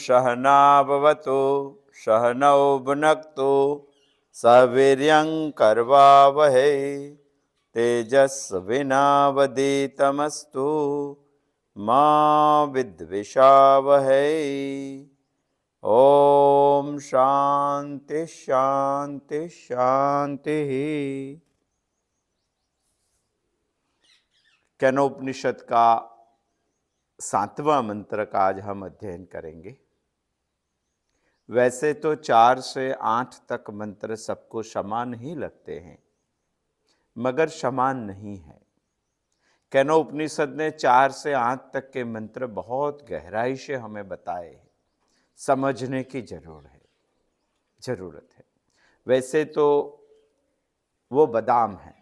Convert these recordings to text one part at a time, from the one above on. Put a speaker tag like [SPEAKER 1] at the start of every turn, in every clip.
[SPEAKER 1] सहनाववतु सहनौ भुनक्तु सह वीर्यं कर्वावहै तेजस्विनावधीतमस्तु मा विद्विषावहै। ओम शांति शांति शांति। केनोपनिषद का 7वां मंत्र का आज हम अध्ययन करेंगे। वैसे तो 4 से 8 तक मंत्र सबको समान ही लगते हैं, मगर समान नहीं है। केनोपनिषद ने 4 से 8 तक के मंत्र बहुत गहराई से हमें बताए हैं, समझने की जरूरत है। वैसे तो वो बादाम है,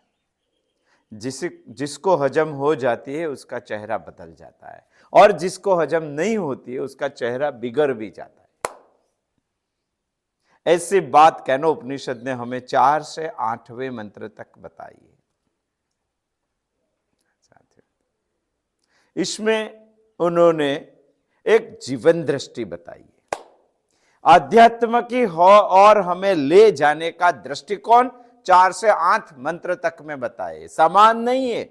[SPEAKER 1] जिसको हजम हो जाती है उसका चेहरा बदल जाता है, और जिसको हजम नहीं होती है उसका चेहरा बिगड़ भी जाता है। ऐसी बात केनोपनिषद ने हमें 4 से 8वें मंत्र तक बताई है। इसमें उन्होंने एक जीवन दृष्टि बताई है, अध्यात्म की हो और हमें ले जाने का दृष्टिकोण 4 से 8 मंत्र तक में बताए। समान नहीं है,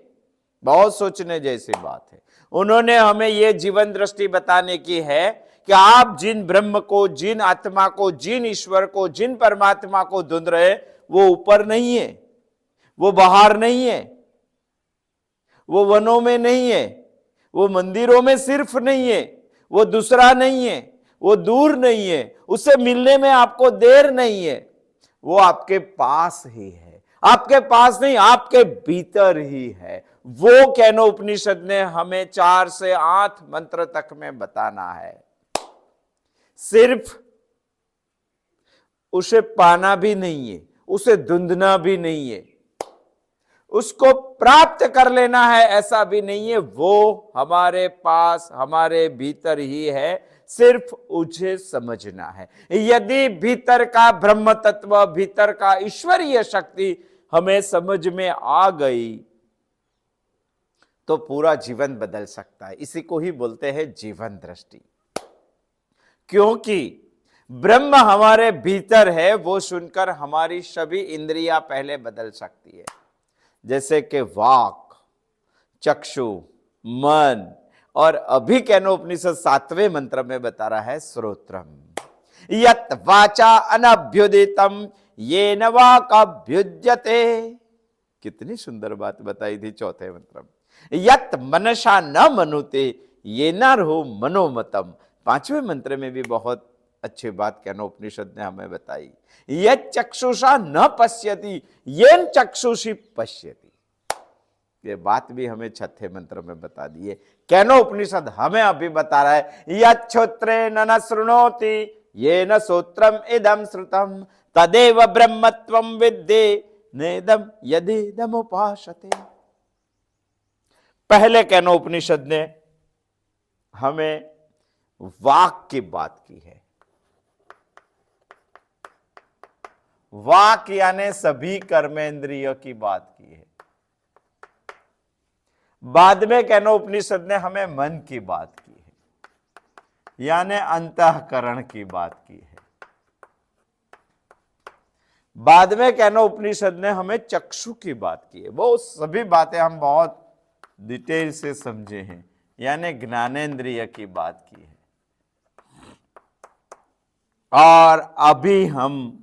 [SPEAKER 1] बहुत सोचने जैसी बात है। उन्होंने हमें यह जीवन दृष्टि बताने की है कि आप जिन ब्रह्म को, जिन आत्मा को, जिन ईश्वर को, जिन परमात्मा को ढूंढ रहे, वो ऊपर नहीं है, वो बाहर नहीं है, वो वनों में नहीं है, वो मंदिरों में सिर्फ नहीं है, वो दूसरा नहीं है, वो दूर नहीं है, उससे मिलने में आपको देर नहीं है, वो आपके पास ही है। आपके पास नहीं, आपके भीतर ही है। वो केनोपनिषद ने हमें 4 से 8 मंत्र तक में बताना है। सिर्फ उसे पाना भी नहीं है, उसे ढूंढना भी नहीं है, उसको प्राप्त कर लेना है ऐसा भी नहीं है। वो हमारे पास, हमारे भीतर ही है, सिर्फ उसे समझना है। यदि भीतर का ब्रह्म तत्व, भीतर का ईश्वरीय शक्ति हमें समझ में आ गई तो पूरा जीवन बदल सकता है। इसी को ही बोलते हैं जीवन दृष्टि। क्योंकि ब्रह्म हमारे भीतर है, वो सुनकर हमारी सभी इंद्रियां पहले बदल सकती है, जैसे कि वाक, चक्षु, मन, और अभी केनोपनिषद 7वें मंत्र में बता रहा है श्रोत्रम यत वाचा अनभ्युदितम येन वाक्अभ्युज्यते। कितनी सुंदर बात बताई थी 4थे मंत्र में। यत मनसा न मनुते येन रहो मनोमतम। 5वें मंत्र में भी बहुत अच्छी बात केनोपनिषद ने हमें बताई। यत चक्षुषा न पश्यति येन चक्षुषी पश्यति। ये बात भी हमें 6थे मंत्र में बता दी है। केनोपनिषद हमें अभी बता रहा है यत् श्रोत्रेण न शृणोति येन श्रोत्रम इदं श्रुतम तदेव ब्रह्मत्वं विद्धि नेदं यदिदं उपासते। पहले केनोपनिषद ने हमें वाक की बात की है। वाक यानी सभी कर्मेंद्रियों की बात की है। बाद में केनोपनिषद ने हमें मन की बात की है, यानी अंतःकरण की बात की है। बाद में केनोपनिषद ने हमें चक्षु की बात की है। वो सभी बातें हम बहुत डिटेल से समझे हैं, यानी ज्ञानेंद्रिय की बात की है। और अभी हम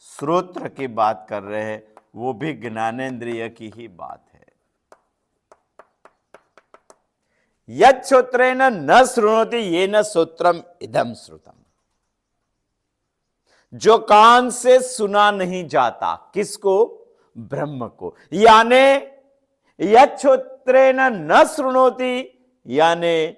[SPEAKER 1] श्रोत्र की बात कर रहे हैं, वो भी ज्ञानेंद्रिय की ही बात है। यत् श्रोत्रेण न शृणोति येन श्रोत्रम इदं श्रुतम। जो कान से सुना नहीं जाता, किसको? ब्रह्म को। यानी यत् श्रोत्रेण न शृणोति यानी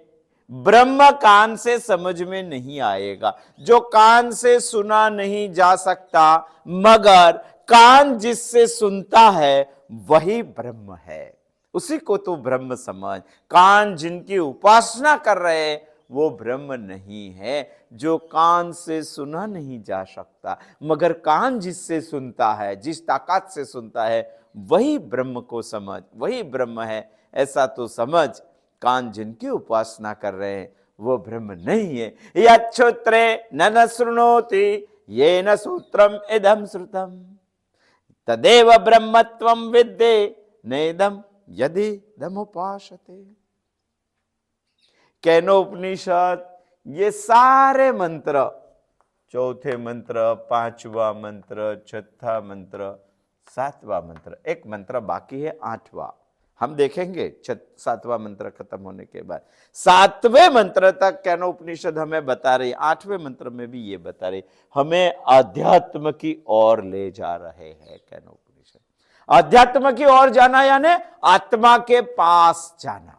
[SPEAKER 1] ब्रह्म कान से समझ में नहीं आएगा। जो कान से सुना नहीं जा सकता, मगर कान जिससे सुनता है वही ब्रह्म है। उसी को तो ब्रह्म समझ। कान जिनकी उपासना कर रहे वो ब्रह्म नहीं है। जो कान से सुना नहीं जा सकता, मगर कान जिससे सुनता है, जिस ताकत से सुनता है, वही ब्रह्म को समझ, वही ब्रह्म है ऐसा तो समझ। कान जिनकी उपासना कर रहे हैं वो ब्रह्म नहीं है। यच्छ्रुत्रे न शृणोति येन सूत्रम इदम श्रुतम तदेव ब्रह्मत्वं विद्धि नेदम यदि दमुपासते। केनोपनिषद, ये सारे मंत्र, चौथे मंत्र, पांचवा मंत्र, छठा मंत्र, सातवां मंत्र, एक मंत्र बाकी है आठवां, हम देखेंगे सातवां मंत्र खत्म होने के बाद। सातवें मंत्र तक केनोपनिषद हमें बता रही, आठवें मंत्र में भी ये बता रही, हमें आध्यात्म की ओर ले जा रहे हैं केनोपनिषद। आध्यात्म की ओर जाना यानी आत्मा के पास जाना।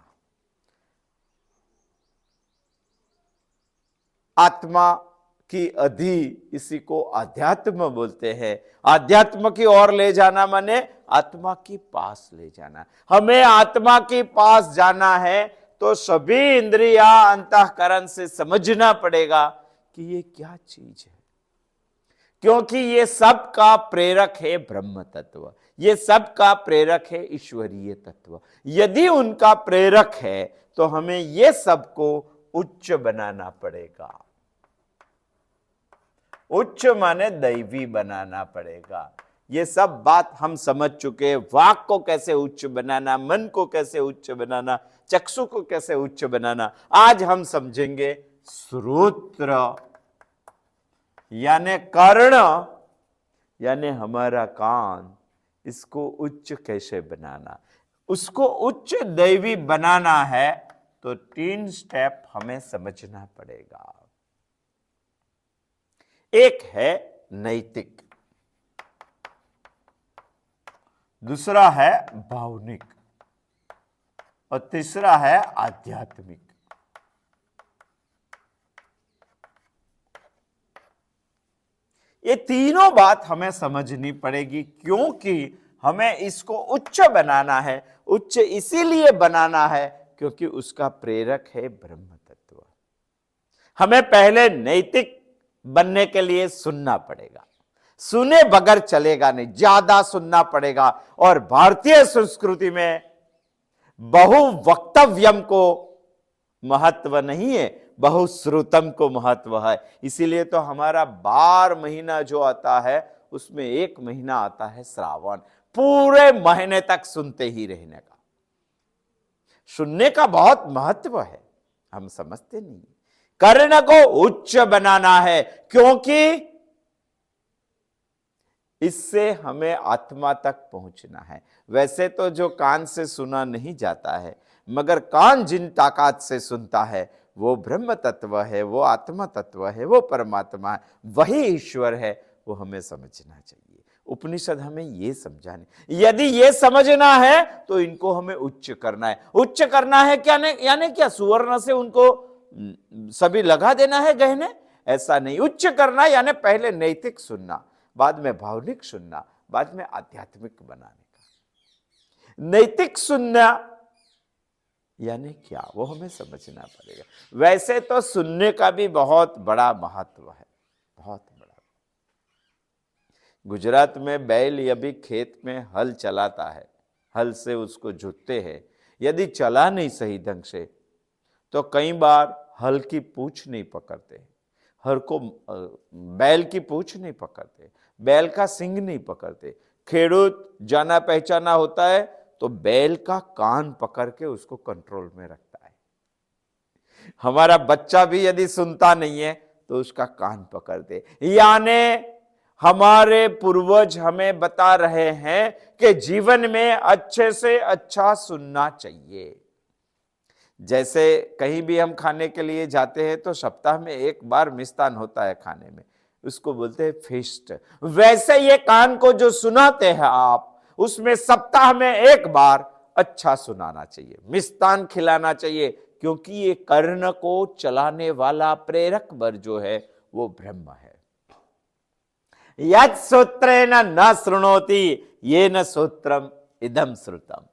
[SPEAKER 1] आत्मा की अधि, इसी को आध्यात्म बोलते हैं। आध्यात्म की ओर ले जाना माने आत्मा की पास ले जाना। हमें आत्मा के पास जाना है तो सभी इंद्रिया अंतःकरण से समझना पड़ेगा कि ये क्या चीज है, क्योंकि ये सब का प्रेरक है ब्रह्म तत्व, ये सब का प्रेरक है ईश्वरीय तत्व। यदि उनका प्रेरक है तो हमें ये सबको उच्च बनाना पड़ेगा। उच्च माने दैवी बनाना पड़ेगा। ये सब बात हम समझ चुके। वाक को कैसे उच्च बनाना, मन को कैसे उच्च बनाना, चक्षु को कैसे उच्च बनाना, आज हम समझेंगे। श्रोत्र यानी कर्ण यानी हमारा कान, इसको उच्च कैसे बनाना, उसको उच्च दैवी बनाना है तो 3 स्टेप हमें समझना पड़ेगा। एक है नैतिक, दूसरा है भावनिक और तीसरा है आध्यात्मिक। ये तीनों बात हमें समझनी पड़ेगी, क्योंकि हमें इसको उच्च बनाना है। उच्च इसीलिए बनाना है क्योंकि उसका प्रेरक है ब्रह्म तत्व। हमें पहले नैतिक बनने के लिए सुनना पड़ेगा, सुने बगैर चलेगा नहीं, ज्यादा सुनना पड़ेगा। और भारतीय संस्कृति में बहुवक्तव्यम को महत्व नहीं है, बहुश्रुतम को महत्व है। इसीलिए तो हमारा 12 महीना जो आता है उसमें 1 महीना आता है श्रावण, पूरे महीने तक सुनते ही रहने का। सुनने का बहुत महत्व है, हम समझते नहीं। कर्ण को उच्च बनाना है क्योंकि इससे हमें आत्मा तक पहुंचना है। वैसे तो जो कान से सुना नहीं जाता है, मगर कान जिन ताकत से सुनता है वो ब्रह्म तत्व है, वो आत्मा तत्व है, वो परमात्मा है, वही ईश्वर है, वो हमें समझना चाहिए। उपनिषद हमें ये समझाने, यदि ये समझना है तो इनको हमें उच्च करना है। उच्च करना है क्या, यानी क्या सुवर्ण से उनको सभी लगा देना है गहने, ऐसा नहीं। उच्च करना यानी पहले नैतिक सुनना, बाद में भावनिक सुनना, बाद में आध्यात्मिक बनाने का। नैतिक सुनना यानी क्या, वो हमें समझना पड़ेगा। वैसे तो सुनने का भी बहुत बड़ा महत्व है, बहुत बड़ा। गुजरात में बैल अभी खेत में हल चलाता है, हल से उसको जोतते हैं। यदि चला नहीं सही ढंग से तो कई बार हल की पूंछ नहीं पकड़ते, हर को बैल की पूंछ नहीं पकड़ते, बैल का सिंग नहीं पकड़ते। खेडूत जाना पहचाना होता है तो बैल का कान पकड़ के उसको कंट्रोल में रखता है। हमारा बच्चा भी यदि सुनता नहीं है तो उसका कान पकड़ते। यानी हमारे पूर्वज हमें बता रहे हैं कि जीवन में अच्छे से अच्छा सुनना चाहिए। जैसे कहीं भी हम खाने के लिए जाते हैं तो सप्ताह में 1 बार मिष्ठान होता है खाने में, उसको बोलते हैं फेस्ट। वैसे ये कान को जो सुनाते हैं आप, उसमें सप्ताह में 1 बार अच्छा सुनाना चाहिए, मिष्ठान खिलाना चाहिए, क्योंकि ये कर्ण को चलाने वाला प्रेरक बल जो है वो ब्रह्म है। यत् सूत्रेण न शृणोति येन सूत्रम इदम श्रुतम।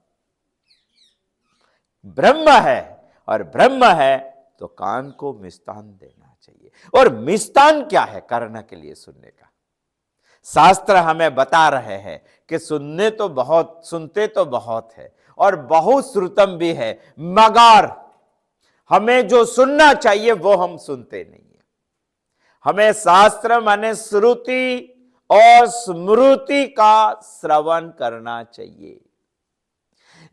[SPEAKER 1] ब्रह्म है और ब्रह्म है तो कान को मिष्ठान देना चाहिए। और मिष्ठान क्या है कर्ण के लिए सुनने का? शास्त्र हमें बता रहे हैं कि सुनते तो बहुत है और बहुश्रुतम भी है, मगर हमें जो सुनना चाहिए वो हम सुनते नहीं है। हमें शास्त्र माने श्रुति और स्मृति का श्रवण करना चाहिए।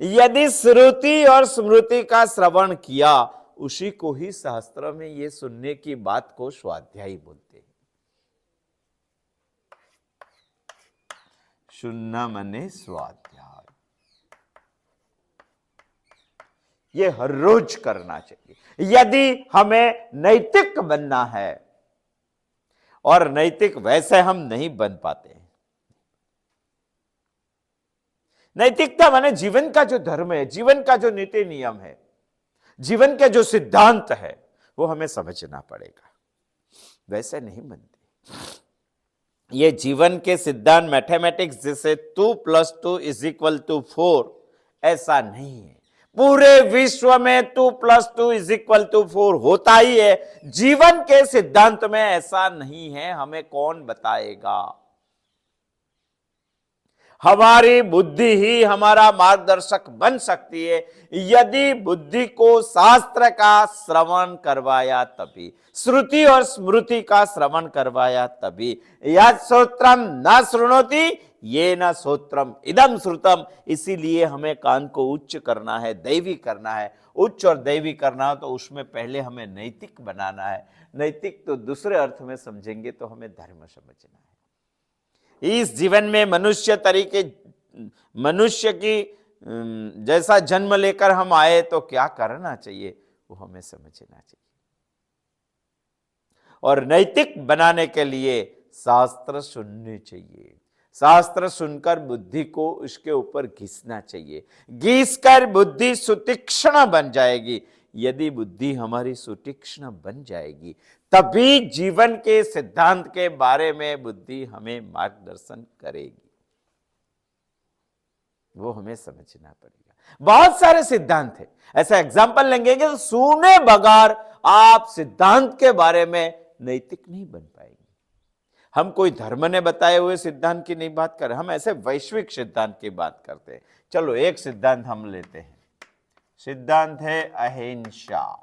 [SPEAKER 1] यदि श्रुति और स्मृति का श्रवण किया, उसी को ही शास्त्र में ये सुनने की बात को स्वाध्यायी बोलते हैं। सुनना माने स्वाध्याय, ये हर रोज करना चाहिए यदि हमें नैतिक बनना है। और नैतिक वैसे हम नहीं बन पाते हैं। नैतिकता माने जीवन का जो धर्म है, जीवन का जो नीति नियम है, जीवन के जो सिद्धांत है, वो हमें समझना पड़ेगा। वैसे नहीं बनते ये जीवन के सिद्धांत। मैथमेटिक्स जैसे 2 + 2 = 4, ऐसा नहीं है। पूरे विश्व में 2 + 2 = 4 होता ही है। जीवन के सिद्धांत में ऐसा नहीं है। हमें कौन बताएगा? हमारी बुद्धि ही हमारा मार्गदर्शक बन सकती है, यदि बुद्धि को शास्त्र का श्रवण करवाया तभी, श्रुति और स्मृति का श्रवण करवाया तभी। यत् श्रोत्रम न शृणोति येन श्रोत्रम इदम श्रुतम। इसीलिए हमें कान को उच्च करना है, दैवी करना है। उच्च और दैवी करना हो तो उसमें पहले हमें नैतिक बनाना है। नैतिक तो दूसरे अर्थ में समझेंगे तो हमें धर्म समझना है। इस जीवन में मनुष्य की जैसा जन्म लेकर हम आए तो क्या करना चाहिए, वो हमें समझना चाहिए। और नैतिक बनाने के लिए शास्त्र सुनने चाहिए। शास्त्र सुनकर बुद्धि को उसके ऊपर घिसना चाहिए। घिसकर बुद्धि सुतीक्ष्ण बन जाएगी। यदि बुद्धि हमारी सुतीक्ष्ण बन जाएगी, तभी जीवन के सिद्धांत के बारे में बुद्धि हमें मार्गदर्शन करेगी। वो हमें समझना पड़ेगा। बहुत सारे सिद्धांत है, ऐसा एग्जाम्पल लेंगे तो सुने बगैर आप सिद्धांत के बारे में नैतिक नहीं बन पाएंगे। हम कोई धर्म ने बताए हुए सिद्धांत की नहीं बात कर रहे, हम ऐसे वैश्विक सिद्धांत की बात करते हैं। चलो एक सिद्धांत हम लेते हैं। सिद्धांत है अहिंसा।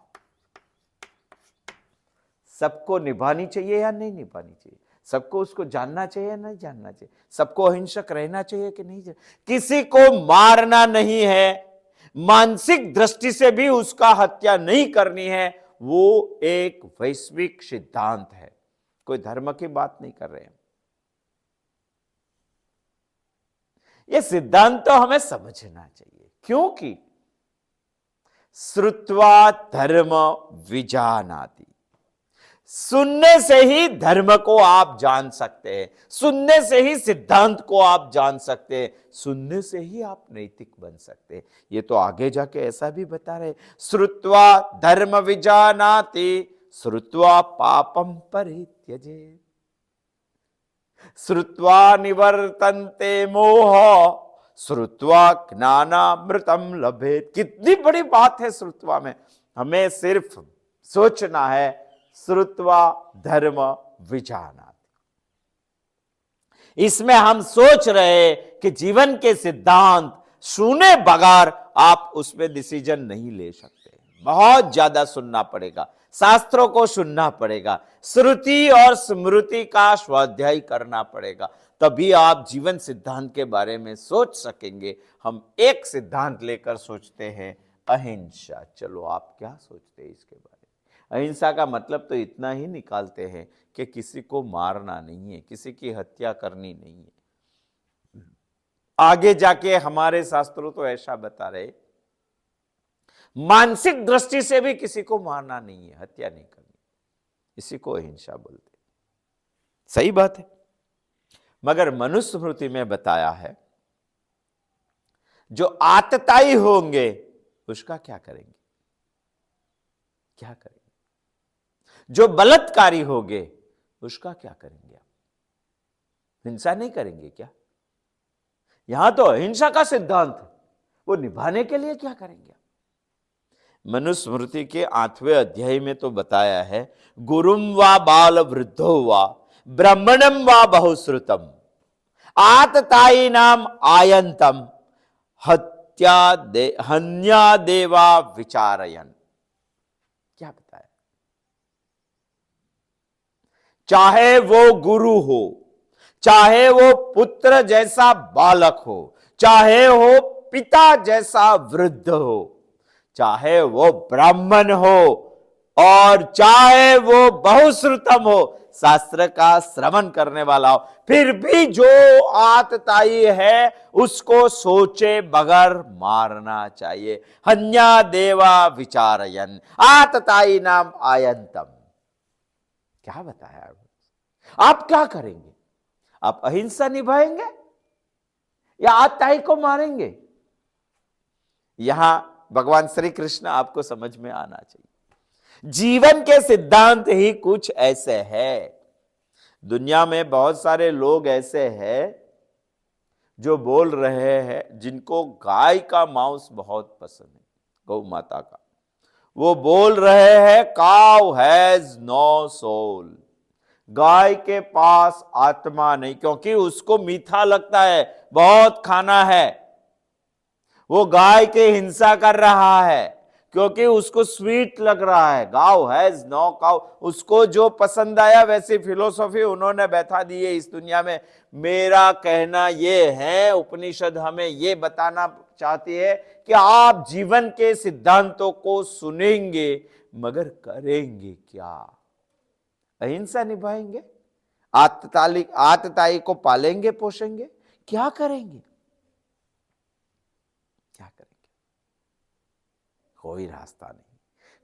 [SPEAKER 1] सबको निभानी चाहिए या नहीं निभानी चाहिए? सबको उसको जानना चाहिए या नहीं जानना चाहिए? सबको अहिंसक रहना चाहिए कि नहीं चाहिए? किसी को मारना नहीं है, मानसिक दृष्टि से भी उसका हत्या नहीं करनी है। वो एक वैश्विक सिद्धांत है, कोई धर्म की बात नहीं कर रहे हैं। ये सिद्धांत तो हमें समझना चाहिए, क्योंकि श्रुत्वा धर्म विजानाति। सुनने से ही धर्म को आप जान सकते हैं, सुनने से ही सिद्धांत को आप जान सकते हैं, सुनने से ही आप नैतिक बन सकते हैं। ये तो आगे जाके ऐसा भी बता रहे, श्रुत्वा धर्म विजानाति श्रुत्वा पापम परित्यजेत्, श्रुत्वा निवर्तन्ते मोह श्रुत्वा ज्ञानामृतम लभेत। कितनी बड़ी बात है श्रुत्वा में। हमें सिर्फ सोचना है, श्रुत्वा धर्म विजानाति। इसमें हम सोच रहे कि जीवन के सिद्धांत सुने बगैर आप उसमें डिसीजन नहीं ले सकते। बहुत ज्यादा सुनना पड़ेगा, शास्त्रों को सुनना पड़ेगा, श्रुति और स्मृति का स्वाध्याय करना पड़ेगा, तभी आप जीवन सिद्धांत के बारे में सोच सकेंगे। हम एक सिद्धांत लेकर सोचते हैं अहिंसा। चलो आप क्या सोचते हैं इसके बारे में? अहिंसा का मतलब तो इतना ही निकालते हैं कि किसी को मारना नहीं है, किसी की हत्या करनी नहीं है। आगे जाके हमारे शास्त्रों तो ऐसा बता रहे, मानसिक दृष्टि से भी किसी को मारना नहीं है, हत्या नहीं करनी, इसी को अहिंसा बोलते। सही बात है, मगर मनुस्मृति में बताया है जो आतताई होंगे उसका क्या करेंगे? क्या करेंगे? जो बलात्कारी होंगे उसका क्या करेंगे? आप हिंसा नहीं करेंगे क्या? यहां तो अहिंसा का सिद्धांत है, वो निभाने के लिए क्या करेंगे? मनुस्मृति के 8वें अध्याय में तो बताया है, गुरुम वा बाल वृद्धो वा ब्राह्मणम वा बहुश्रुतम आतताई नाम आयंतम हन्या देवा विचारयन। क्या बताया? चाहे वो गुरु हो, चाहे वो पुत्र जैसा बालक हो, चाहे हो पिता जैसा वृद्ध हो, चाहे वो ब्राह्मण हो और चाहे वो बहुश्रुतम हो, शास्त्र का श्रवण करने वाला हो, फिर भी जो आतताई है उसको सोचे बगैर मारना चाहिए। हन्या देवा विचारयन आतताई नाम आयंतम। क्या बताया? आप क्या करेंगे? आप अहिंसा निभाएंगे या आतताई को मारेंगे? यहां भगवान श्री कृष्ण आपको समझ में आना चाहिए। जीवन के सिद्धांत ही कुछ ऐसे हैं। दुनिया में बहुत सारे लोग ऐसे हैं जो बोल रहे हैं, जिनको गाय का मांस बहुत पसंद है, गौ माता का। वो बोल रहे हैं काउ हैज नो सोल, गाय के पास आत्मा नहीं, क्योंकि उसको मीठा लगता है, बहुत खाना है। वो गाय के हिंसा कर रहा है क्योंकि उसको स्वीट लग रहा है। गाव हैज नो काउ, उसको जो पसंद आया वैसी फिलोसॉफी उन्होंने बैठा दी है इस दुनिया में। मेरा कहना ये है, उपनिषद हमें ये बताना चाहती है कि आप जीवन के सिद्धांतों को सुनेंगे मगर करेंगे क्या? अहिंसा निभाएंगे, आतताई को पालेंगे पोषेंगे, क्या करेंगे? क्या करेंगे? कोई रास्ता नहीं,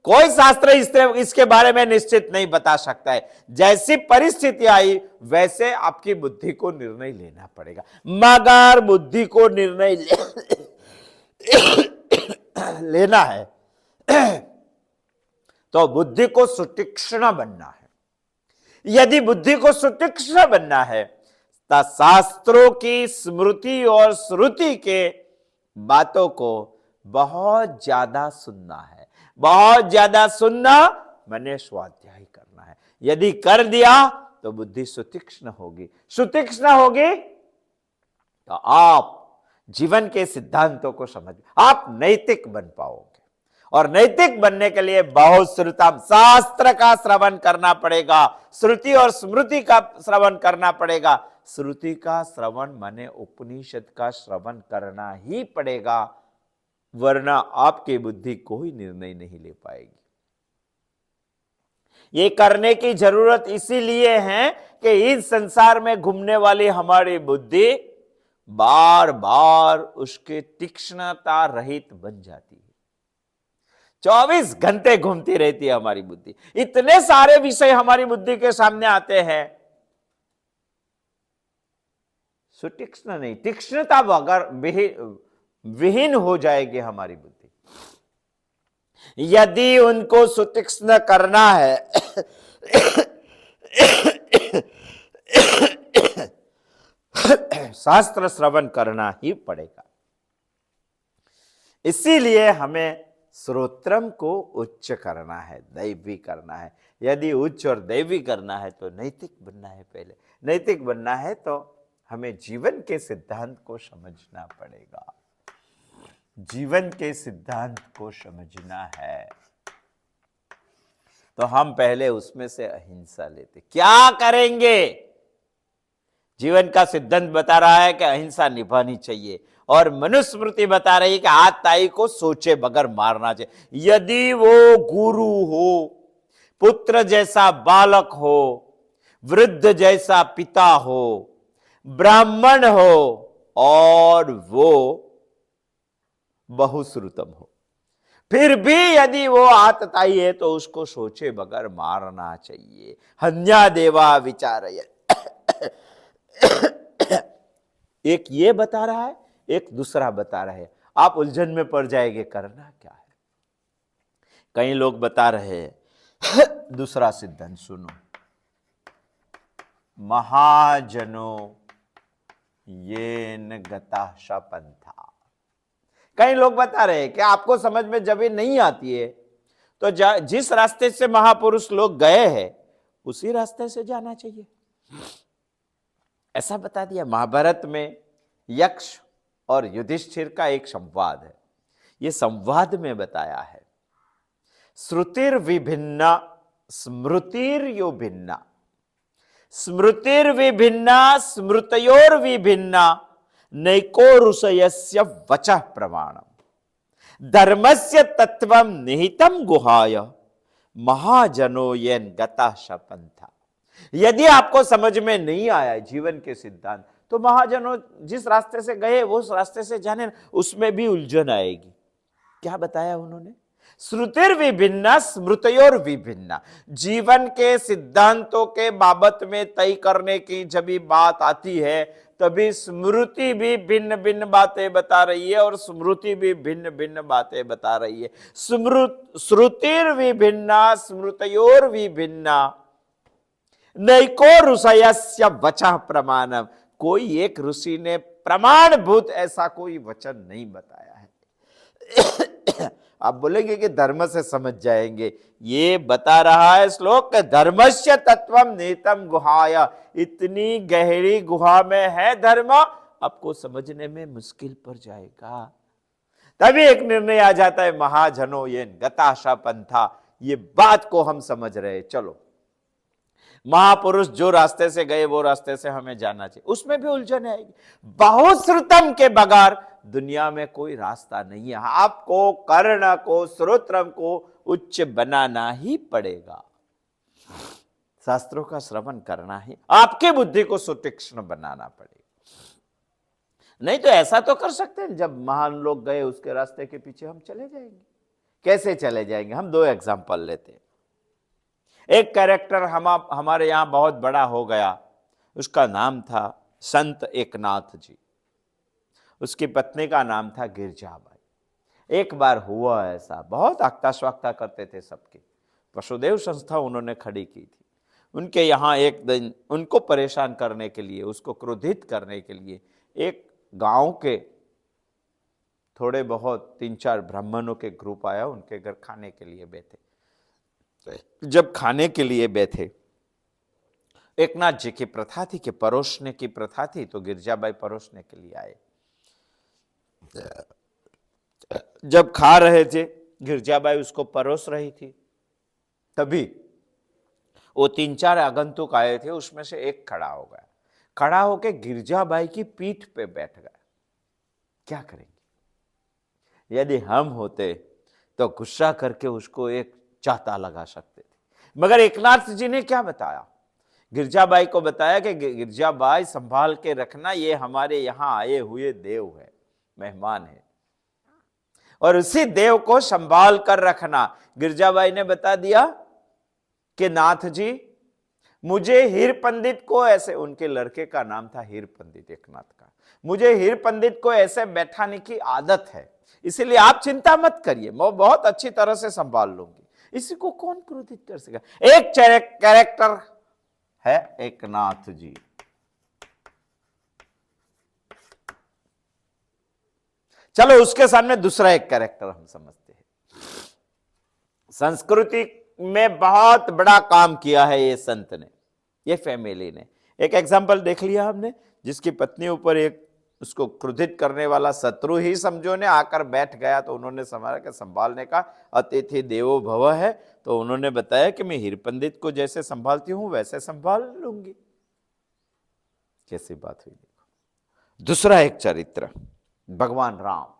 [SPEAKER 1] कोई शास्त्र इसके बारे में निश्चित नहीं बता सकता है। जैसी परिस्थिति आई वैसे आपकी बुद्धि को निर्णय लेना पड़ेगा। मगर बुद्धि को निर्णय लेना है तो बुद्धि को सुतीक्ष्ण बनना है। यदि बुद्धि को सुतीक्ष्ण बनना है तो शास्त्रों की स्मृति और श्रुति के बातों को बहुत ज्यादा सुनना है। बहुत ज्यादा सुनना मैंने स्वाध्याय करना है। यदि कर दिया तो बुद्धि सुतीक्ष्ण होगी। सुतीक्ष्ण होगी तो आप जीवन के सिद्धांतों को समझ, आप नैतिक बन पाओगे। और नैतिक बनने के लिए बहुत श्रुतम, शास्त्र का श्रवण करना पड़ेगा, श्रुति और स्मृति का श्रवण करना पड़ेगा। श्रुति का श्रवण माने उपनिषद का श्रवण करना ही पड़ेगा, वरना आपकी बुद्धि कोई निर्णय नहीं ले पाएगी। ये करने की जरूरत इसीलिए है कि इस संसार में घूमने वाली हमारी बुद्धि बार बार उसके तीक्ष्णता रहित बन जाती है। 24 घंटे घूमती रहती है हमारी बुद्धि। इतने सारे विषय हमारी बुद्धि के सामने आते हैं, सुतीक्ष्ण नहीं, तीक्ष्णता बगैर विहीन हो जाएगी हमारी बुद्धि। यदि उनको सुतीक्ष्ण करना है शास्त्र श्रवण करना ही पड़ेगा। इसीलिए हमें श्रोत्रम को उच्च करना है, दैवी करना है। यदि उच्च और दैवी करना है तो नैतिक बनना है। पहले नैतिक बनना है तो हमें जीवन के सिद्धांत को समझना पड़ेगा। जीवन के सिद्धांत को समझना है तो हम पहले उसमें से अहिंसा लेते। क्या करेंगे? जीवन का सिद्धांत बता रहा है कि अहिंसा निभानी चाहिए, और मनुस्मृति बता रही है कि आतताई को सोचे बगैर मारना चाहिए। यदि वो गुरु हो, पुत्र जैसा बालक हो, वृद्ध जैसा पिता हो, ब्राह्मण हो और वो बहुश्रुतम हो, फिर भी यदि वो आतताई है तो उसको सोचे बगैर मारना चाहिए। हन्या देवा विचारय। एक ये बता रहा है, एक दूसरा बता रहा है। आप उलझन में पड़ जाएंगे, करना क्या है। कई लोग बता रहे हैं दूसरा सिद्धांत सुनो, महाजनो येन गतः पंथा। कई लोग बता रहे हैं कि आपको समझ में जब ये नहीं आती है तो जिस रास्ते से महापुरुष लोग गए हैं उसी रास्ते से जाना चाहिए, ऐसा बता दिया। महाभारत में यक्ष और युधिष्ठिर का एक संवाद है, ये संवाद में बताया है। श्रुतिर्विभिन्ना स्मृतिर्यो भिन्ना, स्मृतिर्विभिन्ना स्मृतयोर्विभिन्ना नैको ऋषयस्य वचः प्रमाणम धर्मस्य तत्वं निहितं गुहाय महाजनो येन गता शपंथा। यदि आपको समझ में नहीं आया जीवन के सिद्धांत, तो महाजनों जिस रास्ते से गए वो उस रास्ते से जाने, उसमें भी उलझन आएगी। क्या बताया उन्होंने? श्रुतिर विभिन्ना स्मृतयोर विभिन्ना, जीवन के सिद्धांतों के बाबत में तय करने की जब भी बात आती है तभी स्मृति भी भिन्न भिन्न बातें बता रही है और स्मृति भी भिन्न भिन्न बातें बता रही है। श्रुतिर विभिन्ना स्मृतयोर विभिन्ना नैको ऋषयस्य वचः प्रमाणम, कोई एक ऋषि ने प्रमाणभूत ऐसा कोई वचन नहीं बताया है। आप बोलेंगे कि धर्म से समझ जाएंगे, ये बता रहा है श्लोक धर्मस्य तत्वम निहितम गुहाय, इतनी गहरी गुहा में है धर्म, आपको समझने में मुश्किल पड़ जाएगा। तभी एक निर्णय आ जाता है महाजनो येन गताशा पंथा, ये बात को हम समझ रहे। चलो महापुरुष जो रास्ते से गए वो रास्ते से हमें जाना चाहिए, उसमें भी उलझन आएगी। बहुश्रुतम के बगैर दुनिया में कोई रास्ता नहीं है। आपको कर्ण को श्रोत्रम को उच्च बनाना ही पड़ेगा, शास्त्रों का श्रवण करना ही, आपके बुद्धि को सुतीक्ष्ण बनाना पड़ेगा। नहीं तो ऐसा तो कर सकते हैं, जब महान लोग गए उसके रास्ते के पीछे हम चले जाएंगे। कैसे चले जाएंगे? हम दो एग्जाम्पल लेते हैं। एक कैरेक्टर हमारे यहां बहुत बड़ा हो गया, उसका नाम था संत एकनाथ जी, उसकी पत्नी का नाम था गिरजाबाई। एक बार हुआ ऐसा, बहुत आक्ता स्वाक्ता करते थे सबके, वसुदेव संस्था उन्होंने खड़ी की थी। उनके यहाँ एक दिन उनको परेशान करने के लिए, उसको क्रोधित करने के लिए एक गांव के थोड़े बहुत 3-4 ब्राह्मणों के ग्रुप आया, उनके घर खाने के लिए बैठे। जब खाने के लिए बैठे, एकनाथ जी की प्रथा थी कि परोसने की प्रथा थी, तो गिरजाबाई परोसने के लिए आए। जब खा रहे थे, गिरजाबाई उसको परोस रही थी, तभी वो 3-4 आगंतुक आए थे, उसमें से एक खड़ा हो गया, खड़ा होके गिरजाबाई की पीठ पे बैठ गया। क्या करेंगे? यदि हम होते तो गुस्सा करके उसको एक चाहता लगा सकते थे, मगर एकनाथ जी ने क्या बताया? गिरजाबाई को बताया कि गिरजाबाई संभाल के रखना, ये हमारे यहां आए हुए देव है, मेहमान है, और उसी देव को संभाल कर रखना। गिरजाबाई ने बता दिया कि नाथ जी, मुझे हीर पंडित को ऐसे, उनके लड़के का नाम था हीर पंडित एकनाथ का, मुझे हीर पंडित को ऐसे बैठाने की आदत है, इसलिए आप चिंता मत करिए, मैं बहुत अच्छी तरह से संभाल लूंगी। इसी को कौन क्रोधित कर सकेगा? एक कैरेक्टर है एकनाथ जी। चलो उसके सामने दूसरा एक कैरेक्टर हम समझते हैं। संस्कृति में बहुत बड़ा काम किया है ये संत ने, ये फैमिली ने। एक एग्जांपल देख लिया हमने, जिसकी पत्नी ऊपर एक उसको क्रोधित करने वाला शत्रु ही समझो ने आकर बैठ गया, तो उन्होंने संभाला कि संभालने का अतिथि देवो भव है, तो उन्होंने बताया कि मैं हीर पंडित को जैसे संभालती हूं वैसे संभाल लूंगी। कैसी बात हुई? देखो दूसरा एक चरित्र, भगवान राम।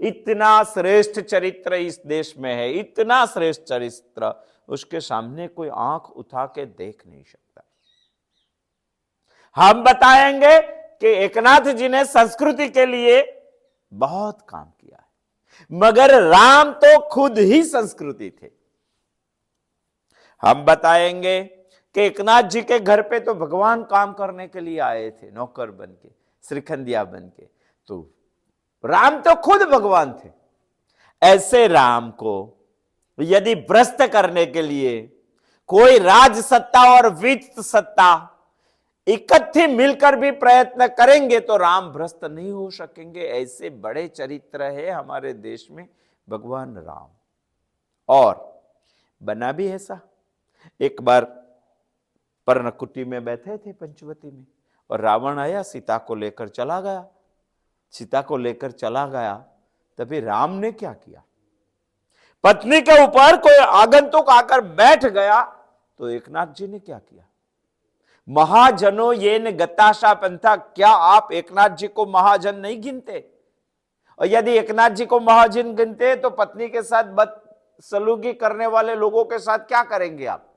[SPEAKER 1] इतना श्रेष्ठ चरित्र इस देश में है, इतना श्रेष्ठ चरित्र, उसके सामने कोई आंख उठा के देख नहीं सकता। हम बताएंगे कि एकनाथ जी ने संस्कृति के लिए बहुत काम किया है, मगर राम तो खुद ही संस्कृति थे। हम बताएंगे कि एकनाथ जी के घर पे तो भगवान काम करने के लिए आए थे, नौकर बन के, श्रीखंडिया बन के, तो राम तो खुद भगवान थे। ऐसे राम को यदि भ्रष्ट करने के लिए कोई राज सत्ता और वित्त सत्ता इकट्ठे मिलकर भी प्रयत्न करेंगे तो राम भ्रष्ट नहीं हो सकेंगे। ऐसे बड़े चरित्र है हमारे देश में भगवान राम। और बना भी ऐसा, एक बार पर्णकुटी में बैठे थे पंचवटी में, और रावण आया, सीता को लेकर चला गया। सीता को लेकर चला गया, तभी राम ने क्या किया? पत्नी के ऊपर कोई आगंतुक आकर बैठ गया तो एकनाथ जी ने क्या किया? महाजनो ये न गताशा पंथा, क्या आप एकनाथ जी को महाजन नहीं गिनते? और यदि एकनाथ जी को महाजन गिनते तो पत्नी के साथ बदसलूकी करने वाले लोगों के साथ क्या करेंगे आप?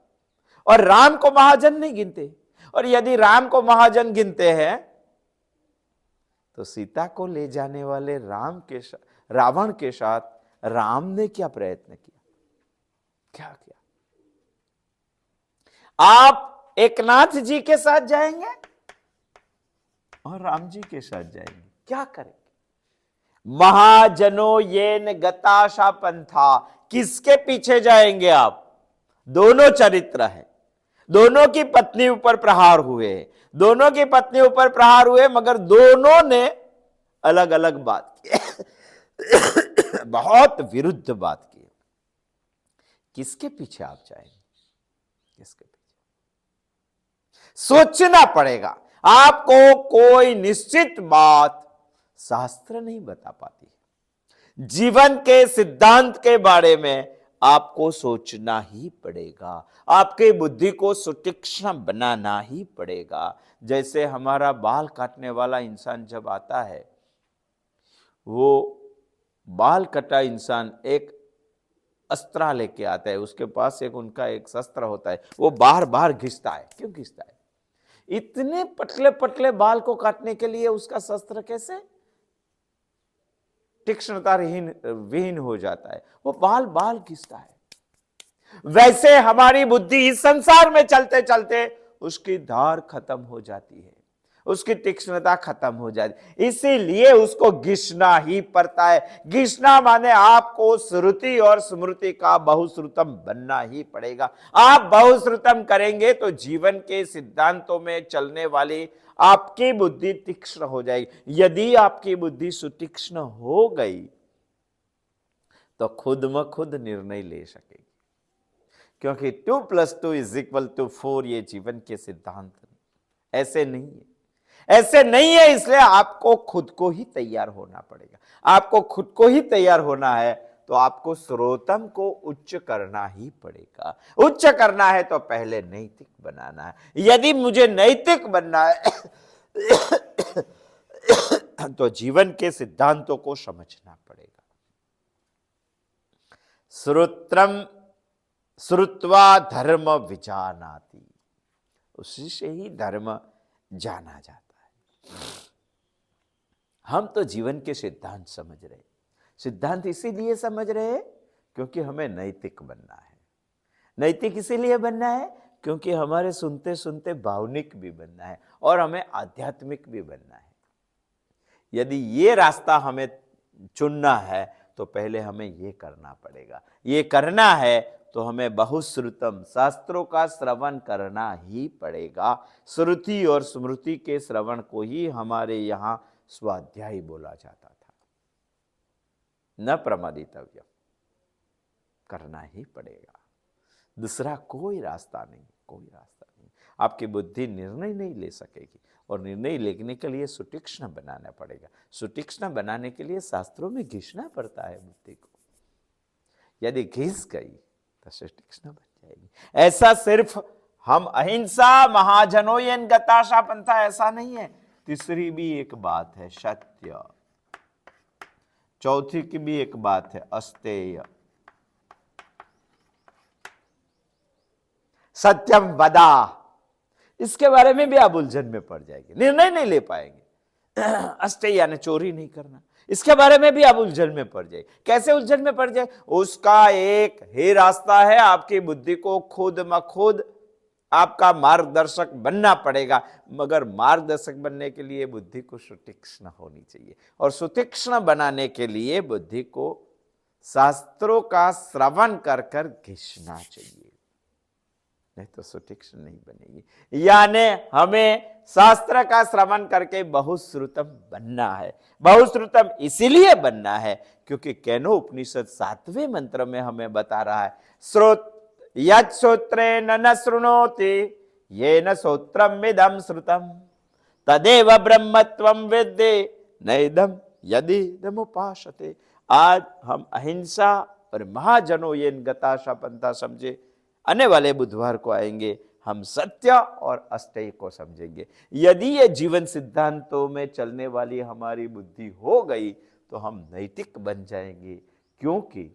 [SPEAKER 1] और राम को महाजन नहीं गिनते, और यदि राम को महाजन गिनते हैं तो सीता को ले जाने वाले रावण के साथ राम ने क्या प्रयत्न किया? क्या किया? आप एकनाथ जी के साथ जाएंगे और राम जी के साथ जाएंगे, क्या करेंगे? महाजनो येन गताशा पंथा, किसके पीछे जाएंगे आप? दोनों चरित्र है, दोनों की पत्नी ऊपर प्रहार हुए, दोनों की पत्नी ऊपर प्रहार हुए, मगर दोनों ने अलग अलग बात की, बहुत विरुद्ध बात की। किसके पीछे आप जाएंगे? किसके पीछे? सोचना पड़ेगा। आपको कोई निश्चित बात शास्त्र नहीं बता पाती। जीवन के सिद्धांत के बारे में आपको सोचना ही पड़ेगा, आपके बुद्धि को सुतीक्ष्ण बनाना ही पड़ेगा। जैसे हमारा बाल काटने वाला इंसान जब आता है, वो बाल कटा इंसान एक अस्त्र लेके आता है, उसके पास उनका एक शस्त्र होता है, वो बार बार घिसता है। क्यों घिसता है? इतने पतले पतले बाल को काटने के लिए उसका शस्त्र कैसे तीक्ष्णता विहीन हो जाता है, वो बाल बाल घिसता है। वैसे हमारी बुद्धि इस संसार में चलते चलते उसकी धार खत्म हो जाती है, उसकी तीक्ष्णता खत्म हो जाती है, इसीलिए उसको घिसना ही पड़ता है। घिसना माने आपको श्रुति और स्मृति का बहुश्रुतम बनना ही पड़ेगा। आप बहुश्रुतम करेंगे तो जीवन के सिद्धांतों में चलने वाली आपकी बुद्धि तीक्ष्ण हो जाएगी। यदि आपकी बुद्धि सुतीक्ष्ण हो गई तो खुद म खुद निर्णय ले सकेगी, क्योंकि 2 + 2 = 4 ये जीवन के सिद्धांत ऐसे नहीं है, ऐसे नहीं है। इसलिए आपको खुद को ही तैयार होना पड़ेगा। आपको खुद को ही तैयार होना है तो आपको श्रोतम को उच्च करना ही पड़ेगा। उच्च करना है तो पहले नैतिक बनाना है। यदि मुझे नैतिक बनना है तो जीवन के सिद्धांतों को समझना पड़ेगा। श्रोत्रम श्रुत्वा धर्म विजानाति, उसी से ही धर्म जाना जाता है। हम तो जीवन के सिद्धांत समझ रहे, सिद्धांत इसीलिए समझ रहे हैं क्योंकि हमें नैतिक बनना है। नैतिक इसीलिए बनना है क्योंकि हमारे सुनते सुनते भावनिक भी बनना है और हमें आध्यात्मिक भी बनना है। यदि ये रास्ता हमें चुनना है तो पहले हमें ये करना पड़ेगा। ये करना है तो हमें बहुश्रुतम शास्त्रों का श्रवण करना ही पड़ेगा। श्रुति और स्मृति के श्रवण को ही हमारे यहाँ स्वाध्याय बोला जाता था। न प्रमादितव्य, करना ही पड़ेगा, दूसरा कोई रास्ता नहीं, कोई रास्ता नहीं। आपकी बुद्धि निर्णय नहीं ले सकेगी और निर्णय लेने के लिए सुतीक्ष्ण बनाना पड़ेगा। सुतीक्ष्ण बनाने के लिए शास्त्रों में घिसना पड़ता है बुद्धि को। यदि घिस गई तो सुतीक्ष्ण बन जाएगी। ऐसा सिर्फ हम अहिंसा महाजनो येन गताशा पंथा ऐसा नहीं है। तीसरी भी एक बात है सत्य, चौथी की भी एक बात है अस्तेय। सत्यम वदा, इसके बारे में भी आप उलझन में पड़ जाएंगे, निर्णय नहीं ले पाएंगे। अस्तेय यानी चोरी नहीं करना, इसके बारे में भी आप उलझन में पड़ जाए। कैसे उलझन में पड़ जाए? उसका एक ही रास्ता है, आपकी बुद्धि को खुद म खुद आपका मार्गदर्शक बनना पड़ेगा। मगर मार्गदर्शक बनने के लिए बुद्धि को सुतीक्ष्ण होनी चाहिए और सुतीक्ष्ण बनाने के लिए बुद्धि को शास्त्रों का श्रवण कर कर घिसना चाहिए, नहीं तो सुतीक्ष्ण नहीं बनेगी। यानी हमें शास्त्र का श्रवण करके बहुश्रुतम बनना है। बहुश्रुतम इसीलिए बनना है क्योंकि केनो उपनिषद 7वें मंत्र में हमें बता रहा है श्रोत यत् श्रोत्रेण न शृणोति येन श्रोत्रम इदं श्रुतम तदेव ब्रह्मत्वं विद्धि नैदं यदिदमुपासते। आज हम अहिंसा और महाजनों ये गताशा पंथा समझे। आने वाले बुधवार को आएंगे, हम सत्य और अष्टय को समझेंगे। यदि ये जीवन सिद्धांतों में चलने वाली हमारी बुद्धि हो गई तो हम नैतिक बन जाएंगे, क्योंकि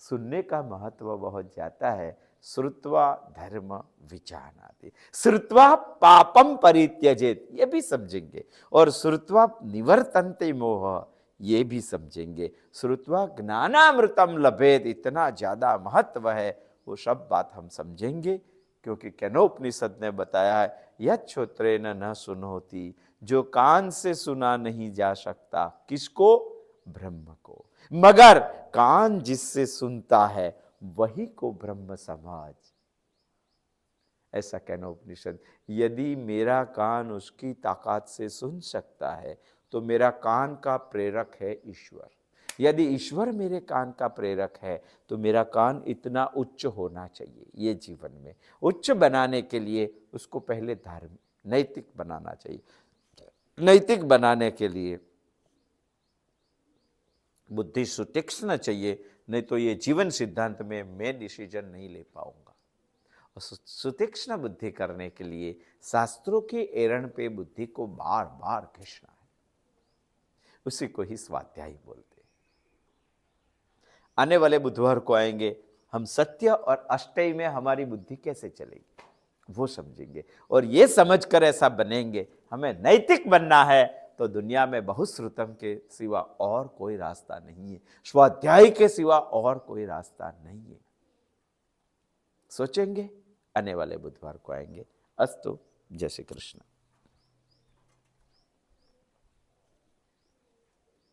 [SPEAKER 1] सुनने का महत्व बहुत ज्यादा है। श्रुत्वा धर्म विजानाति, श्रुत्वा पापम परित्यजेत, ये भी समझेंगे। और श्रुत्वा निवर्तन्ते मोह, ये भी समझेंगे। श्रुत्वा ज्ञानामृतम लभेत, इतना ज्यादा महत्व है, वो सब बात हम समझेंगे। क्योंकि केनोपनिषद ने बताया है, यत् श्रोत्रेण न सुनोति, जो कान से सुना नहीं जा सकता, किसको? ब्रह्म को। मगर कान जिससे सुनता है वही को ब्रह्म समाज। ऐसा केनोपनिषद। यदि मेरा कान उसकी ताकत से सुन सकता है तो मेरा कान का प्रेरक है ईश्वर। यदि ईश्वर मेरे कान का प्रेरक है तो मेरा कान इतना उच्च होना चाहिए। ये जीवन में उच्च बनाने के लिए उसको पहले धार्मिक नैतिक बनाना चाहिए। नैतिक बनाने के लिए बुद्धि सुतीक्ष्ण चाहिए, नहीं तो ये जीवन सिद्धांत में मैं डिसीजन नहीं ले पाऊंगा। और सुतीक्ष्ण बुद्धि करने के लिए शास्त्रों के एरण पे बुद्धि को बार बार घिसना है, उसी को ही स्वाध्याय बोलते हैं। आने वाले बुधवार को आएंगे, हम सत्य और अष्टय में हमारी बुद्धि कैसे चलेगी वो समझेंगे। और ये समझकर ऐसा बनेंगे, हमें नैतिक बनना है तो दुनिया में बहुश्रुतम के सिवा और कोई रास्ता नहीं है, स्वाध्याय के सिवा और कोई रास्ता नहीं है। सोचेंगे, आने वाले बुधवार को आएंगे। अस्तु, जय श्री कृष्ण।